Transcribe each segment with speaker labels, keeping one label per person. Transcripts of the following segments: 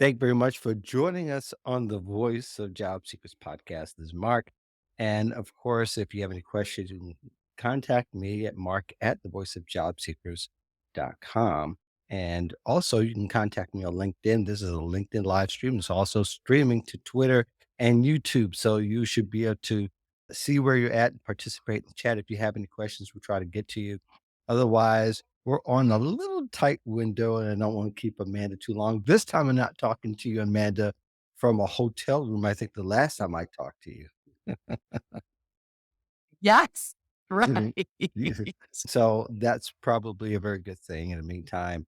Speaker 1: Thank you very much for joining us on the Voice of Job Seekers podcast. This is Mark. And of course, if you have any questions, you can contact me at mark at thevoiceofjobseekers.com. And also, you can contact me on LinkedIn. This is a LinkedIn live stream. It's also streaming to Twitter and YouTube. So you should be able to see where you're at and participate in the chat. If you have any questions, we'll try to get to you. Otherwise, we're on a little tight window, and I don't want to keep Amanda too long. This time, I'm not talking to you, Amanda, from a hotel room. I think the last time I talked to you.
Speaker 2: Yes,
Speaker 1: Mhm.
Speaker 2: right.
Speaker 1: Yeah. So that's probably a very good thing. In the meantime,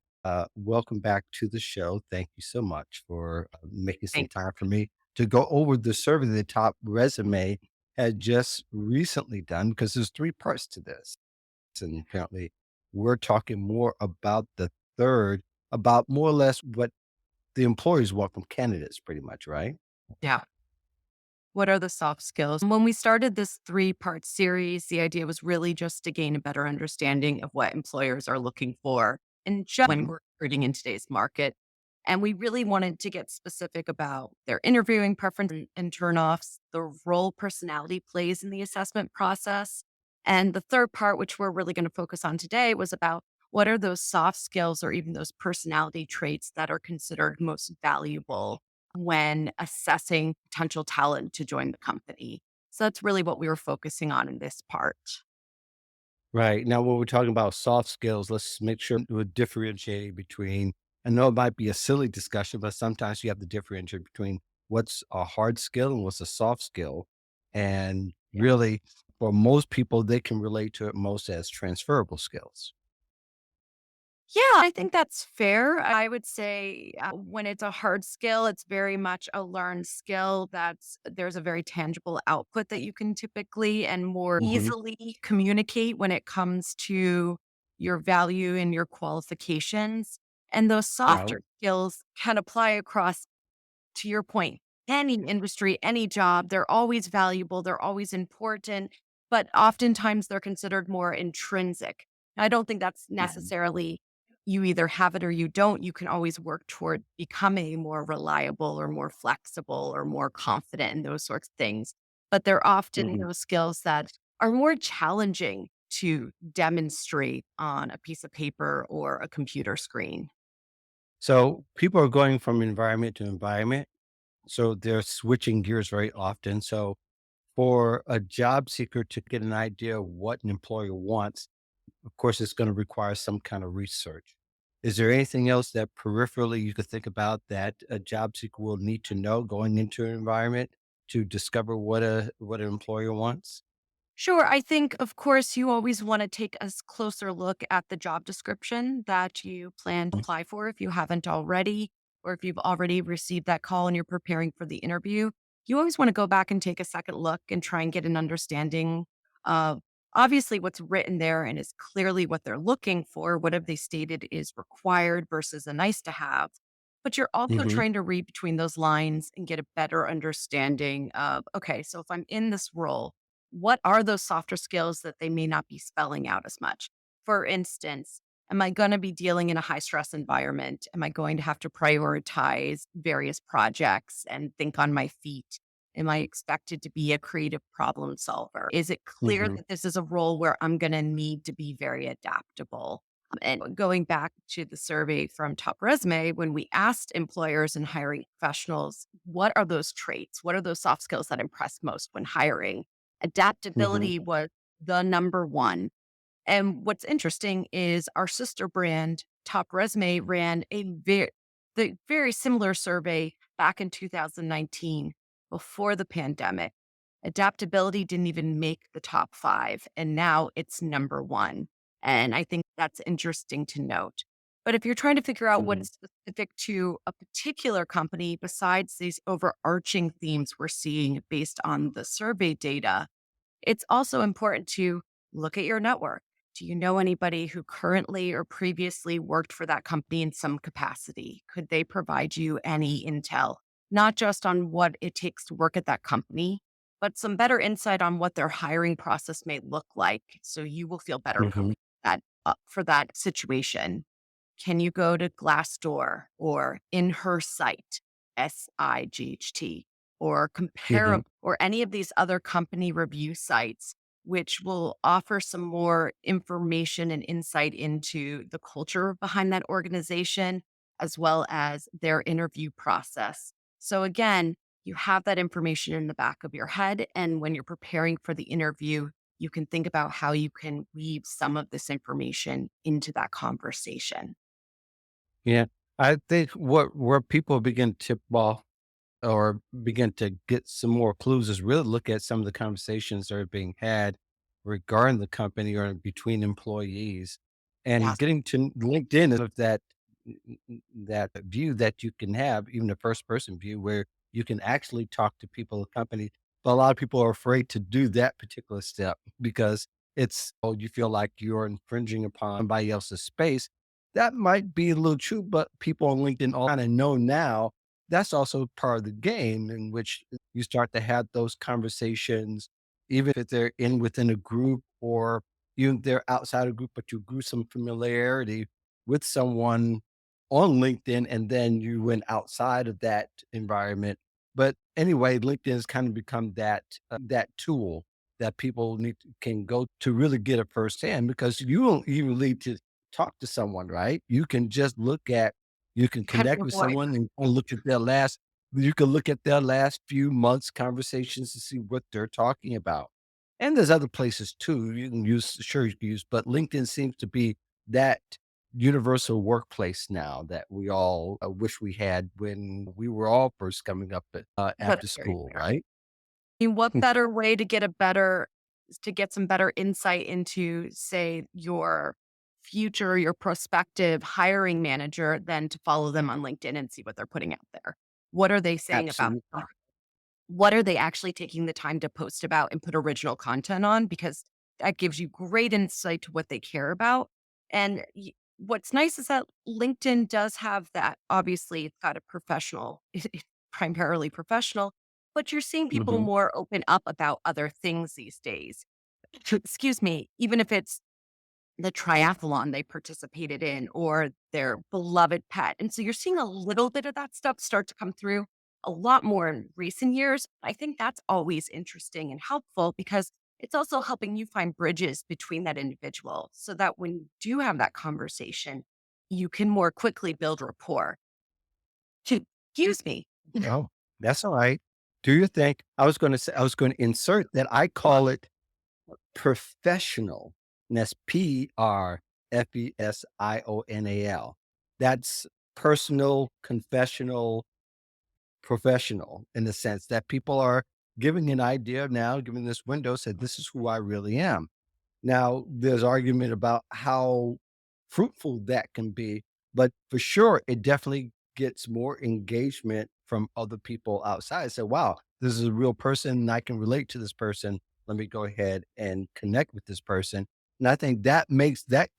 Speaker 1: welcome back to the show. Thank you so much for making some
Speaker 2: Thank
Speaker 1: time for me to go over the survey the top resume had just recently done because there's three parts to this. And apparently we're talking more about the third, about more or less what the employers want from candidates pretty much, right?
Speaker 2: Yeah. What are the soft skills? When we started this three-part series, the idea was really just to gain a better understanding of what employers are looking for and just when we're recruiting in today's market. And we really wanted to get specific about their interviewing preference and turnoffs, the role personality plays in the assessment process. And the third part, which we're really going to focus on today, was about what are those soft skills or even those personality traits that are considered most valuable when assessing potential talent to join the company. So that's really what we were focusing on in this part.
Speaker 1: Right. Now, when we're talking about soft skills, let's make sure we're differentiating between, I know it might be a silly discussion, but sometimes you have to differentiate between what's a hard skill and what's a soft skill. And
Speaker 2: Yeah.
Speaker 1: really, for most people, they can relate to it most as transferable skills.
Speaker 2: Yeah, I think that's fair. I would say when it's a hard skill, it's very much a learned skill there's a very tangible output that you can typically and more
Speaker 1: Hmm.
Speaker 2: easily communicate when it comes to your value and your qualifications. And those
Speaker 1: Right.
Speaker 2: softer skills can apply across, to your point, any industry, any job. They're always valuable, they're always important, but oftentimes they're considered more intrinsic. I don't think that's necessarily you either have it or you don't. You can always work toward becoming more reliable or more flexible or more confident in those sorts of things. But they're often
Speaker 1: Hmm.
Speaker 2: those skills that are more challenging to demonstrate on a piece of paper or a computer screen.
Speaker 1: So people are going from environment to environment. So they're switching gears very often. So for a job seeker to get an idea of what an employer wants, of course, it's going to require some kind of research. Is there anything else that peripherally you could think about that a job seeker will need to know going into an environment to discover what an employer wants?
Speaker 2: Sure. I think, of course, you always want to take a closer look at the job description that you plan to apply for if you haven't already, or if you've already received that call and you're preparing for the interview. You always want to go back and take a second look and try and get an understanding of obviously what's written there and is clearly what they're looking for. What have they stated is required versus a nice to have? But you're also
Speaker 1: Hmm.
Speaker 2: trying to read between those lines and get a better understanding of, okay, so if I'm in this role, what are those softer skills that they may not be spelling out as much? For instance, am I going to be dealing in a high stress environment? Am I going to have to prioritize various projects and think on my feet? Am I expected to be a creative problem solver? Is it clear
Speaker 1: Hmm.
Speaker 2: that this is a role where I'm going to need to be very adaptable? And going back to the survey from Top Resume, when we asked employers and hiring professionals, what are those traits? What are those soft skills that impress most when hiring?
Speaker 1: Hmm.
Speaker 2: Adaptability was the number one. And what's interesting is our sister brand, Top Resume, ran the very similar survey back in 2019 before the pandemic. Adaptability didn't even make the top five, and now it's number one. And I think that's interesting to note. But if you're trying to figure out what
Speaker 1: Hmm.
Speaker 2: is specific to a particular company, besides these overarching themes we're seeing based on the survey data, it's also important to look at your network. Do you know anybody who currently or previously worked for that company in some capacity? Could they provide you any intel, not just on what it takes to work at that company, but some better insight on what their hiring process may look like so you will feel better
Speaker 1: Hmm.
Speaker 2: prepared that, for that situation? Can you go to Glassdoor or In Her Sight, SIGHT, or
Speaker 1: Hmm.
Speaker 2: Compare or any of these other company review sites, which will offer some more information and insight into the culture behind that organization, as well as their interview process. So, again, you have that information in the back of your head. And when you're preparing for the interview, you can think about how you can weave some of this information into that conversation.
Speaker 1: Yeah. I think where people begin to tip off or begin to get some more clues is really look at some of the conversations that are being had regarding the company or between employees and
Speaker 2: Yes.
Speaker 1: getting to LinkedIn of that view that you can have, even a first person view where you can actually talk to people in the company. But a lot of people are afraid to do that particular step because you feel like you're infringing upon somebody else's space. That might be a little true, but people on LinkedIn all kind of know now that's also part of the game in which you start to have those conversations, even if they're within a group or even they're outside a group, but you grew some familiarity with someone on LinkedIn and then you went outside of that environment. But anyway, LinkedIn has kind of become that tool that people can go to really get a firsthand because you don't even need to talk to someone, right? You can
Speaker 2: Kind
Speaker 1: connect
Speaker 2: of
Speaker 1: with
Speaker 2: avoid.
Speaker 1: someone and you can look at their last few months conversations to see what they're talking about. And there's other places too you can use, but LinkedIn seems to be that universal workplace now that we all wish we had when we were all first coming up
Speaker 2: That's
Speaker 1: after
Speaker 2: very
Speaker 1: school,
Speaker 2: fair.
Speaker 1: right?
Speaker 2: I mean, what better way to get some better insight into, say, your future, your prospective hiring manager than to follow them on LinkedIn and see what they're putting out there? What are they saying about
Speaker 1: Absolutely.
Speaker 2: what are they actually taking the time to post about and put original content on? Because that gives you great insight to what they care about. And what's nice is that LinkedIn does have that. Obviously, it's got a professional, primarily professional, but you're seeing people
Speaker 1: Hmm.
Speaker 2: more open up about other things these days. Excuse me, even if it's the triathlon they participated in or their beloved pet. And so you're seeing a little bit of that stuff start to come through a lot more in recent years. I think that's always interesting and helpful because it's also helping you find bridges between that individual so that when you do have that conversation, you can more quickly build rapport. Excuse me.
Speaker 1: Oh, that's all right. Do your thing. I was going to insert that I call it professional, and that's PRFESSIONAL. That's personal, confessional, professional in the sense that people are giving an idea now, giving this window, said, this is who I really am. Now, there's argument about how fruitful that can be, but for sure, it definitely gets more engagement from other people outside. So, wow, this is a real person and I can relate to this person. Let me go ahead and connect with this person. And I think that makes that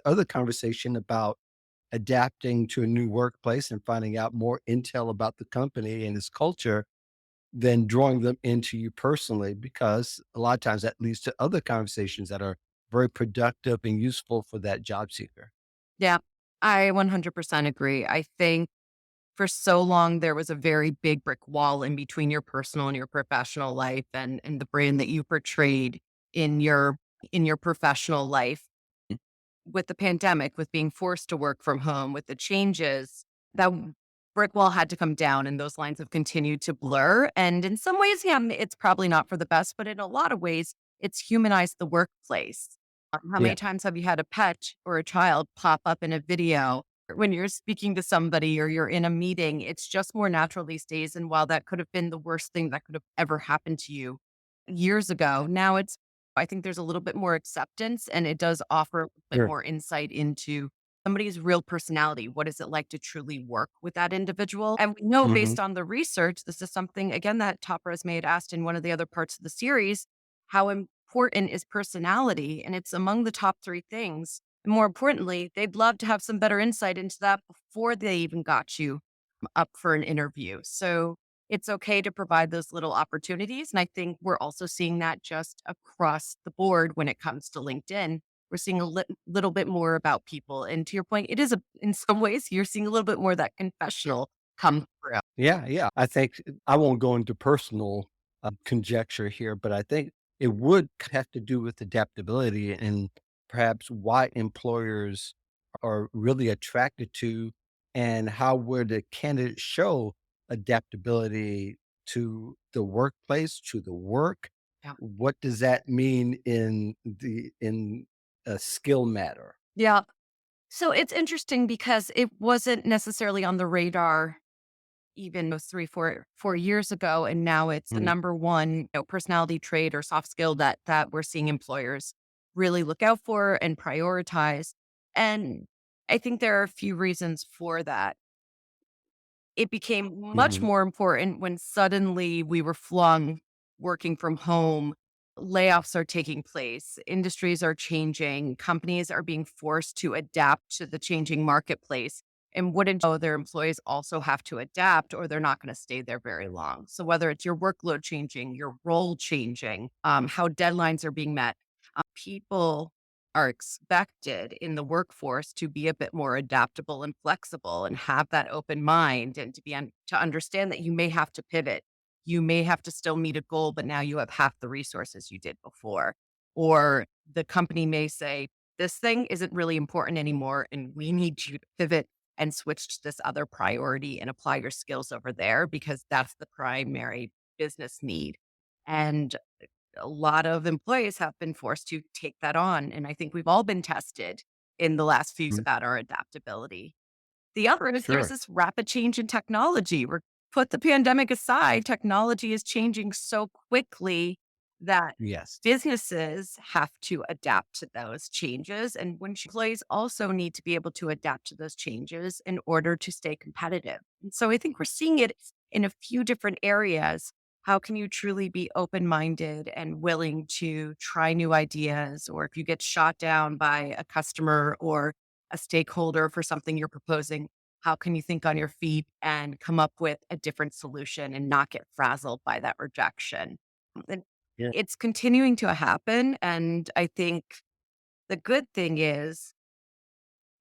Speaker 1: other conversation about adapting to a new workplace and finding out more intel about the company and its culture than drawing them into you personally, because a lot of times that leads to other conversations that are very productive and useful for that job seeker.
Speaker 2: Yeah, I 100% agree. I think for so long there was a very big brick wall in between your personal and your professional life and the brand that you portrayed in your professional life. With the pandemic, with being forced to work from home, with the changes, that brick wall had to come down and those lines have continued to blur. And in some ways, yeah, it's probably not for the best, but in a lot of ways, it's humanized the workplace. How
Speaker 1: Yeah.
Speaker 2: many times have you had a pet or a child pop up in a video when you're speaking to somebody or you're in a meeting? It's just more natural these days. And while that could have been the worst thing that could have ever happened to you years ago, now I think there's a little bit more acceptance and it does offer a bit
Speaker 1: Sure.
Speaker 2: more insight into somebody's real personality. What is it like to truly work with that individual? And we know
Speaker 1: Hmm.
Speaker 2: based on the research, this is something, again, that TopResume had asked in one of the other parts of the series, how important is personality? And it's among the top three things. And more importantly, they'd love to have some better insight into that before they even got you up for an interview. So it's okay to provide those little opportunities. And I think we're also seeing that just across the board when it comes to LinkedIn. We're seeing a little bit more about people. And to your point, it is in some ways, you're seeing a little bit more of that confessional come through.
Speaker 1: Yeah, yeah. I think I won't go into personal conjecture here, but I think it would have to do with adaptability and perhaps why employers are really attracted to and how would a candidate show adaptability to the workplace, to the work.
Speaker 2: Yeah.
Speaker 1: What does that mean in a skill matter?
Speaker 2: Yeah. So it's interesting because it wasn't necessarily on the radar even those 3, 4 years ago, and now it's the
Speaker 1: Mhm,
Speaker 2: number one, personality trait or soft skill that we're seeing employers really look out for and prioritize. And I think there are a few reasons for that. It became much
Speaker 1: mhm,
Speaker 2: more important when suddenly we were flung working from home. Layoffs are taking place, industries are changing, companies are being forced to adapt to the changing marketplace. And wouldn't know their employees also have to adapt or they're not going to stay there very long. So, whether it's your workload changing, your role changing, how deadlines are being met, people are expected in the workforce to be a bit more adaptable and flexible and have that open mind and to understand that you may have to pivot. You may have to still meet a goal, but now you have half the resources you did before. Or the company may say, this thing isn't really important anymore, and we need you to pivot and switch to this other priority and apply your skills over there because that's the primary business need. And a lot of employees have been forced to take that on. And I think we've all been tested in the last few years
Speaker 1: mhm.
Speaker 2: about our adaptability. The other is there's
Speaker 1: Sure.
Speaker 2: this rapid change in technology. Put the pandemic aside, technology is changing so quickly that
Speaker 1: Yes.
Speaker 2: businesses have to adapt to those changes. And when employees also need to be able to adapt to those changes in order to stay competitive. And so I think we're seeing it in a few different areas. How can you truly be open minded and willing to try new ideas? Or if you get shot down by a customer or a stakeholder for something you're proposing, how can you think on your feet and come up with a different solution and not get frazzled by that rejection? And
Speaker 1: Yeah.
Speaker 2: it's continuing to happen. And I think the good thing is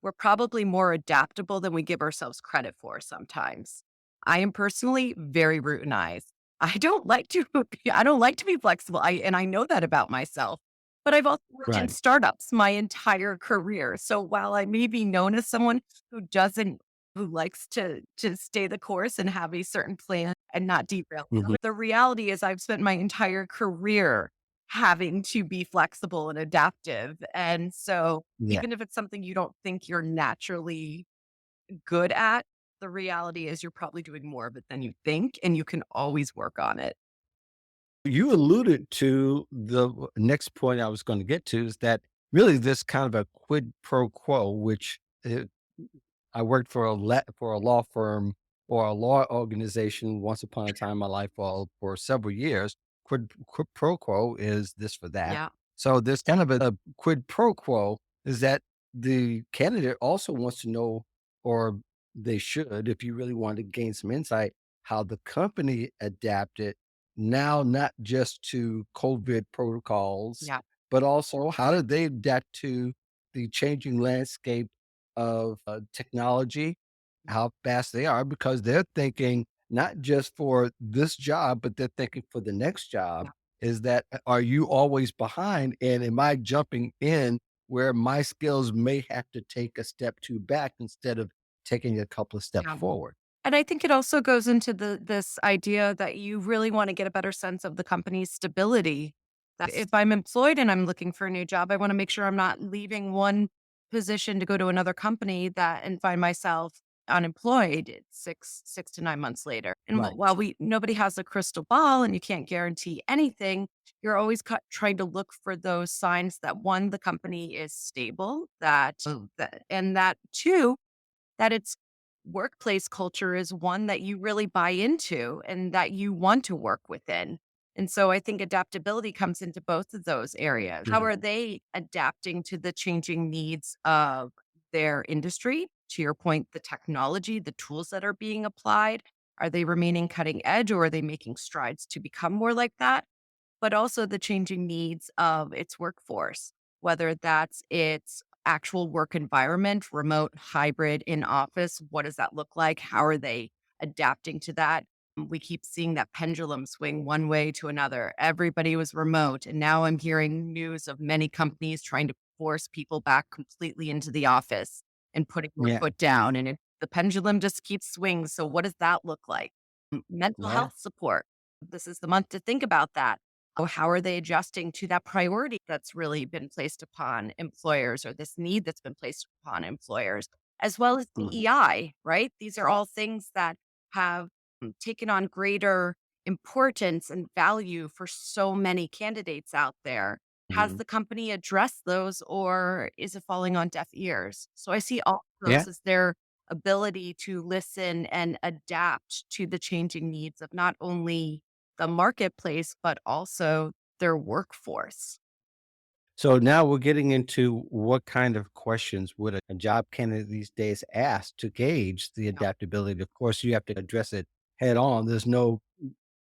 Speaker 2: we're probably more adaptable than we give ourselves credit for sometimes. I am personally very routinized. I don't like to I don't like to be flexible. I know that about myself. But I've also worked in
Speaker 1: Right.
Speaker 2: startups my entire career. So while I may be known as someone who likes to stay the course and have a certain plan and not derail,
Speaker 1: Mhm.
Speaker 2: the reality is I've spent my entire career having to be flexible and adaptive. And so
Speaker 1: Yeah.
Speaker 2: even if it's something you don't think you're naturally good at, the reality is you're probably doing more of it than you think, and you can always work on it.
Speaker 1: You alluded to the next point I was going to get to is that really this kind of a quid pro quo, which I worked for for a law firm or a law organization once upon a time in my life for several years. Quid pro quo is this for that.
Speaker 2: Yeah.
Speaker 1: So there's kind of a quid pro quo is that the candidate also wants to know, or they should, if you really want to gain some insight, how the company adapted now, not just to COVID protocols,
Speaker 2: Yeah.
Speaker 1: but also how did they adapt to the changing landscape of technology, how fast they are, because they're thinking not just for this job, but they're thinking for the next job.
Speaker 2: Yeah.
Speaker 1: Is that are you always behind? And am I jumping in where my skills may have to take a step two back instead of taking a couple of steps
Speaker 2: Yeah.
Speaker 1: forward?
Speaker 2: And I think it also goes into this idea that you really want to get a better sense of the company's stability. That if I'm employed and I'm looking for a new job, I want to make sure I'm not leaving one position to go to another company that and find myself unemployed 6 to 9 months later. And while
Speaker 1: Right.
Speaker 2: we nobody has a crystal ball and you can't guarantee anything, you're always trying to look for those signs that one, the company is stable, and that two, that its workplace culture is one that you really buy into and that you want to work within. And so I think adaptability comes into both of those areas. How
Speaker 1: Mhm.
Speaker 2: are they adapting to the changing needs of their industry? To your point, the technology, the tools that are being applied, are they remaining cutting edge or are they making strides to become more like that? But also the changing needs of its workforce. whether that's its actual work environment, remote, hybrid, in office. What does that look like? How are they adapting to that? We keep seeing that pendulum swing one way to another. Everybody was remote. And now I'm hearing news of many companies trying to force people back completely into the office and putting their
Speaker 1: Yeah.
Speaker 2: foot down. And the pendulum just keeps swinging. So, what does that look like? Mental
Speaker 1: Yeah.
Speaker 2: health support. This is the month to think about that. Oh, how are they adjusting to that priority that's really been placed upon employers, or this need that's been placed upon employers, as well as
Speaker 1: Mhm.
Speaker 2: DEI, right? These are all things that have taken on greater importance and value for so many candidates out there. Has
Speaker 1: Mhm.
Speaker 2: the company addressed those, or is it falling on deaf ears? So I see all of
Speaker 1: Yeah.
Speaker 2: those as their ability to listen and adapt to the changing needs of not only the marketplace, but also their workforce.
Speaker 1: So now we're getting into what kind of questions would a job candidate these days ask to gauge the
Speaker 2: Yeah.
Speaker 1: adaptability. Of course, you have to address it head on. There's no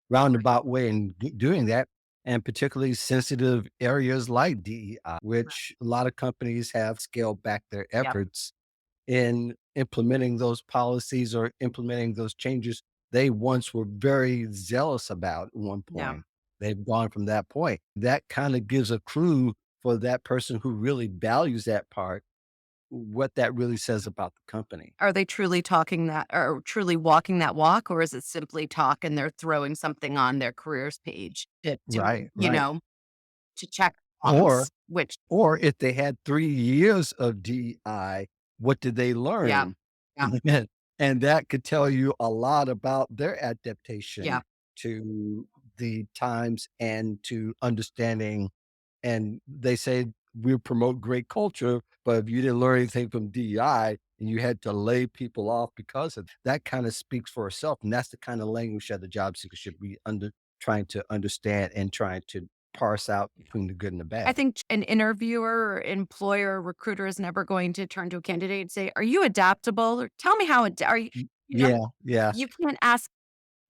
Speaker 1: roundabout way in doing that. And particularly sensitive areas like DEI, which a lot of companies have scaled back their
Speaker 2: Yep.
Speaker 1: efforts in implementing those policies or implementing those changes they once were very zealous about at one
Speaker 2: Yeah.
Speaker 1: point. They've gone from that point. That kind of gives a clue for that person who really values that part, what that really says about the company.
Speaker 2: Are they truly talking that, or truly walking that walk, or is it simply talk and they're throwing something on their careers page
Speaker 1: Right, right.
Speaker 2: to check
Speaker 1: Or
Speaker 2: box, which,
Speaker 1: or if they had 3 years of DEI, what did they
Speaker 2: yeah,
Speaker 1: learn?
Speaker 2: yeah,
Speaker 1: And that could tell you a lot about their
Speaker 2: yeah.
Speaker 1: adaptation to the times and to understanding. And they say we promote great culture, but if you didn't learn anything from DEI and you had to lay people off because of that, kind of speaks for itself. And that's the kind of language that the job seeker should be trying to understand and trying to parse out between the good and the
Speaker 2: I
Speaker 1: bad.
Speaker 2: think an interviewer, or employer, recruiter is never going to turn to a candidate and say, "Are you adaptable?" Or "Tell me how are you?" You know,
Speaker 1: Yeah, yeah,
Speaker 2: you can't ask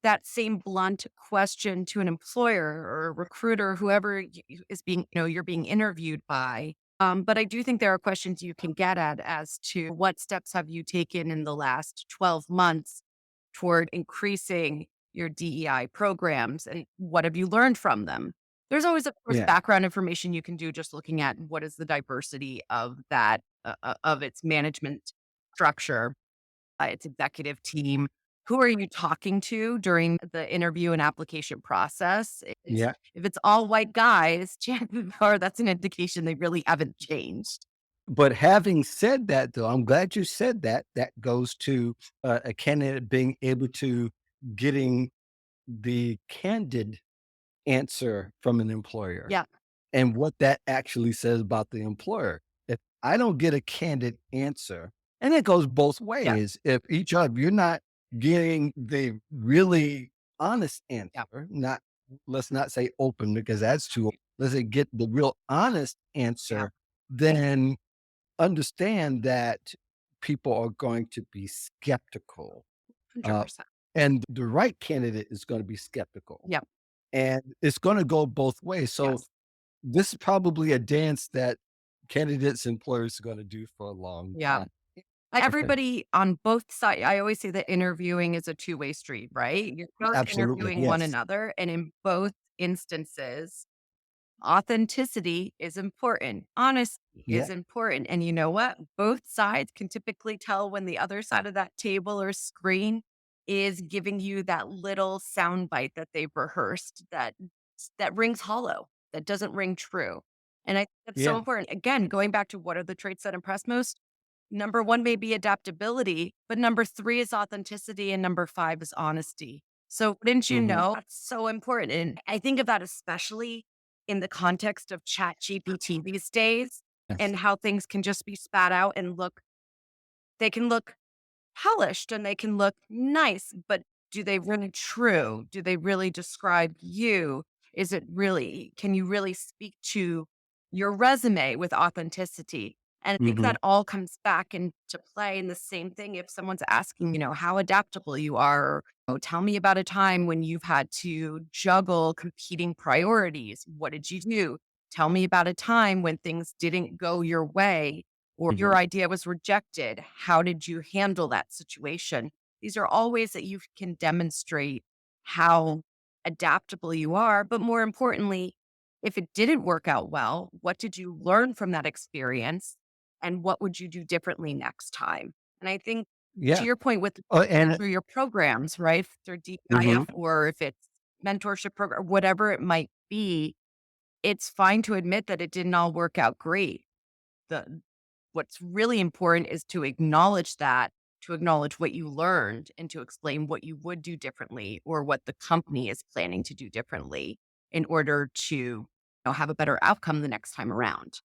Speaker 2: that same blunt question to an employer or a recruiter, whoever is being, you're being interviewed by. But I do think there are questions you can get at as to what steps have you taken in the last 12 months toward increasing your DEI programs, and what have you learned from them? There's always, of course,
Speaker 1: yeah,
Speaker 2: background information you can do just looking at what is the diversity of that, of its management structure, its executive team. Who are you talking to during the interview and application process?
Speaker 1: yeah.
Speaker 2: If it's all white guys, chances are that's an indication they really haven't changed.
Speaker 1: But having said that, though, I'm glad you said that. That goes to a candidate being able to getting the candid answer from an employer
Speaker 2: Yeah,
Speaker 1: and what that actually says about the employer. If I don't get a candid answer, and it goes both
Speaker 2: yeah,
Speaker 1: ways, if each of you're not getting the really honest
Speaker 2: yeah,
Speaker 1: answer, not let's not say open because that's too, let's say get the real honest
Speaker 2: yeah,
Speaker 1: answer, then understand that people are going to be skeptical, uh,
Speaker 2: 100%.
Speaker 1: and the right candidate is going to be skeptical,
Speaker 2: Yeah,
Speaker 1: and it's going to go both ways. So
Speaker 2: yes.
Speaker 1: this is probably a dance that candidates and employers are going to do for a long
Speaker 2: Yeah.
Speaker 1: time.
Speaker 2: Everybody on both sides, I always say that interviewing is a two-way street, right? You're both
Speaker 1: Absolutely,
Speaker 2: interviewing one
Speaker 1: yes,
Speaker 2: another. And in both instances, authenticity is important. Honesty
Speaker 1: yeah,
Speaker 2: is important. And you know what? Both sides can typically tell when the other side of that table or screen is giving you that little soundbite that they've rehearsed that rings hollow, that doesn't ring true. And I think that's so
Speaker 1: yeah,
Speaker 2: important. Again, going back to what are the traits that impress most? Number one may be adaptability, but number three is authenticity, and number five is honesty. So, wouldn't you
Speaker 1: hmm,
Speaker 2: know, that's so important. And I think of that especially in the context of Chat GPT these days,
Speaker 1: yes,
Speaker 2: and how things can just be spat out and they can look polished and they can look nice, but do they really true? Do they really describe you? Is it really, can you really speak to your resume with authenticity? And I think
Speaker 1: hmm,
Speaker 2: that all comes back into play in the same thing. If someone's asking, how adaptable you are, or, tell me about a time when you've had to juggle competing priorities. What did you do? Tell me about a time when things didn't go your way or
Speaker 1: Mhm.
Speaker 2: your idea was rejected. How did you handle that situation? These are all ways that you can demonstrate how adaptable you are. But more importantly, if it didn't work out well, what did you learn from that experience? And what would you do differently next time? And I think to
Speaker 1: Yeah.
Speaker 2: your point with
Speaker 1: Oh, and
Speaker 2: through your programs, right? If they're
Speaker 1: mhm.
Speaker 2: DIF or if it's mentorship program, whatever it might be, it's fine to admit that it didn't all work out great. The What's really important is to acknowledge that, to acknowledge what you learned and to explain what you would do differently or what the company is planning to do differently in order to, have a better outcome the next time around.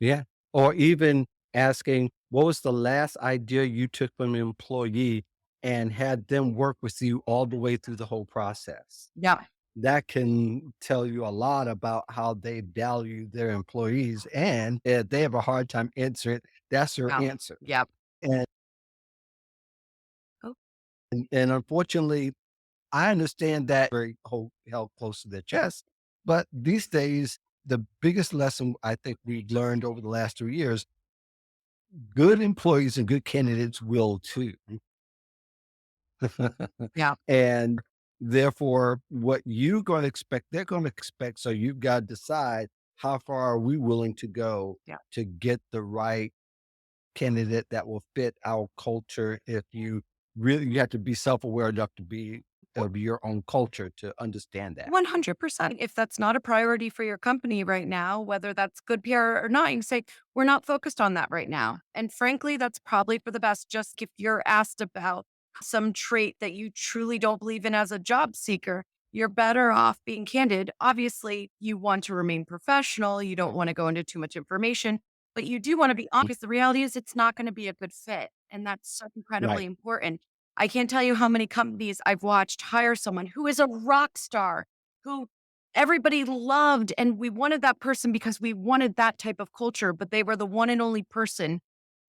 Speaker 1: Yeah. Or even asking, what was the last idea you took from an employee and had them work with you all the way through the whole process?
Speaker 2: Yeah.
Speaker 1: That can tell you a lot about how they value their employees. And if they have a hard time answering it, that's their
Speaker 2: Yeah.
Speaker 1: answer.
Speaker 2: Yep.
Speaker 1: And,
Speaker 2: Oh,
Speaker 1: and unfortunately, I understand that very held close to their chest. But these days, the biggest lesson I think we've learned over the last 2 years, good employees and good candidates will too.
Speaker 2: yeah.
Speaker 1: And therefore, what you're going to expect, they're going to expect. So you've got to decide, how far are we willing to go
Speaker 2: Yeah.
Speaker 1: to get the right candidate that will fit our culture. If you really, you have to be self-aware enough to be of your own culture to understand that.
Speaker 2: 100%. If that's not a priority for your company right now, whether that's good PR or not, you can say, we're not focused on that right now. And frankly, that's probably for the best. Just if you're asked about some trait that you truly don't believe in as a job seeker, you're better off being candid. Obviously, you want to remain professional. You don't want to go into too much information, but you do want to be honest. The reality is it's not going to be a good fit. And that's so incredibly
Speaker 1: Right.
Speaker 2: important. I can't tell you how many companies I've watched hire someone who is a rock star, who everybody loved. And we wanted that person because we wanted that type of culture, but they were the one and only person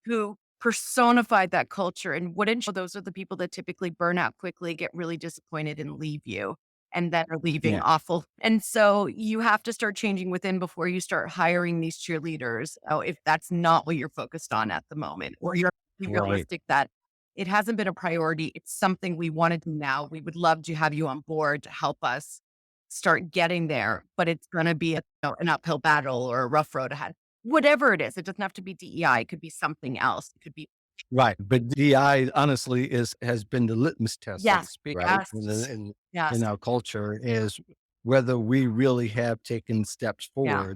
Speaker 2: who personified that culture and wouldn't show. Those are the people that typically burn out quickly, get really disappointed, and leave you. And then are leaving
Speaker 1: Yeah.
Speaker 2: awful. And so you have to start changing within before you start hiring these cheerleaders. Oh, if that's not what you're focused on at the moment, or you're
Speaker 1: Right.
Speaker 2: realistic that it hasn't been a priority. It's something we want to do now. We would love to have you on board to help us start getting there, but it's going to be an uphill battle or a rough road ahead. Whatever it is, it doesn't have to be DEI. It could be something else. It could be,
Speaker 1: Right. But DI honestly has been the litmus test, so to
Speaker 2: yes,
Speaker 1: speak, right?
Speaker 2: yes,
Speaker 1: In
Speaker 2: yes,
Speaker 1: our culture is whether we really have taken steps
Speaker 2: yeah,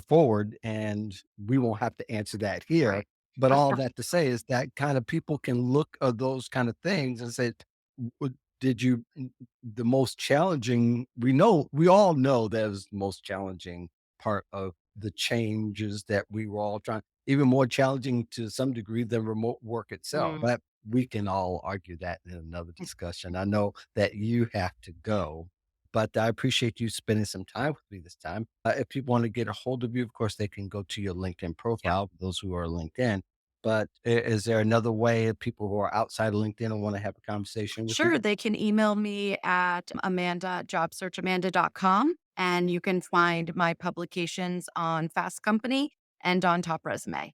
Speaker 1: forward, and we won't have to answer that here.
Speaker 2: right.
Speaker 1: But all that to say is that kind of people can look at those kind of things and say, Did you the most challenging?" We all know that was the most challenging part of the changes that we were all trying, even more challenging to some degree than remote work itself.
Speaker 2: Mm.
Speaker 1: But we can all argue that in another discussion. I know that you have to go, but I appreciate you spending some time with me this time. If people want to get a hold of you, of course, they can go to your LinkedIn
Speaker 2: Yeah.
Speaker 1: profile, those who are LinkedIn. But is there another way of people who are outside of LinkedIn and want to have a conversation with you?
Speaker 2: Sure. They can email me at jobsearchamanda.com, and you can find my publications on Fast Company and on Top Resume.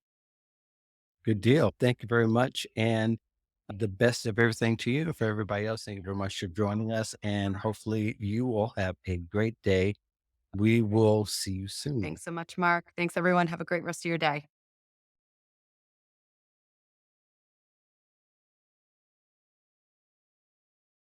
Speaker 1: Good deal. Thank you very much. And the best of everything to you. For everybody else, thank you very much for joining us. And hopefully, you will have a great day. We will see you soon.
Speaker 2: Thanks so much, Mark. Thanks, everyone. Have a great rest of your day.